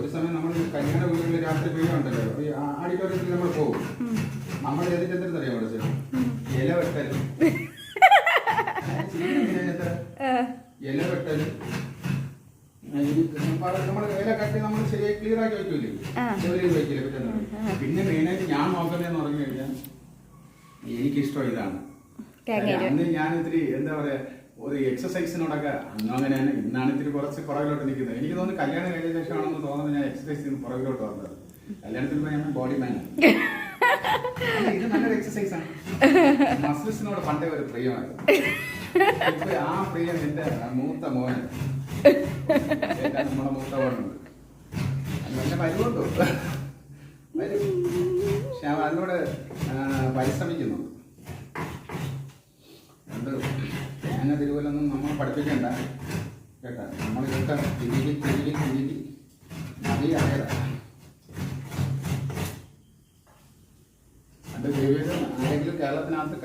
ഒരു സമയം നമ്മൾ കല്യാണ വീടുകളിൽ രാത്രി വീടുണ്ടല്ലോ, ഈ ആഡിറ്റോറിയത്തിൽ നമ്മൾ പോകും. നമ്മൾ ഏതിന്റെ അറിയാൻ പഠിച്ചത് ഇല വെട്ടൽ, ഇല വെട്ടൽ, നമ്മൾ ഇല കട്ടി നമ്മൾ ശരിയായി ക്ലിയർ ആക്കി വെക്കൂലേ, ജോലിയിൽ വെക്കില്ല പറ്റുന്നത്. പിന്നെ മെയിനായിട്ട് ഞാൻ നോക്കുന്നതെന്ന് പറഞ്ഞു കഴിഞ്ഞാൽ എനിക്കിഷ്ടം ഇതാണ്. അന്ന് ഞാൻ ഇത്തിരി എന്താ പറയാ ഒരു എക്സസൈസിനോടൊക്കെ അന്നും അങ്ങനെയാണ്. ഇന്നാണ് ഇത്തിരി കുറച്ച് പുറകിലോട്ട് നിൽക്കുന്നത്. എനിക്ക് തോന്നുന്നു കല്യാണം കഴിഞ്ഞ ശേഷമാണെന്ന് തോന്നുന്നത് ഞാൻ എക്സസൈസിന് പുറകിലോട്ട് വന്നത്. കല്യാണത്തിന് ഞാൻ ബോഡി മാനാണ്. ഇത് നല്ലൊരു എക്സസൈസ് ആണ്. മസിൽസിനോട് പണ്ടേ ഒരു പ്രിയമായിരുന്നു. ഇപ്പൊ ആ പ്രിയം എന്റെ മൂത്ത മോന്, നമ്മളെ മൂത്ത മോനുണ്ട്. അത് നല്ല പരിവുണ്ടോ വരും. പക്ഷെ അതിനോട് പരിശ്രമിക്കുന്നു. തേങ്ങ തിരുവല്ലൊന്നും നമ്മൾ പഠിപ്പിക്കണ്ട കേട്ടാ. നമ്മളിതൊക്കെ തിരികെ മതി അറിയാം. അത് ആരെങ്കിലും കേരളത്തിനകത്ത്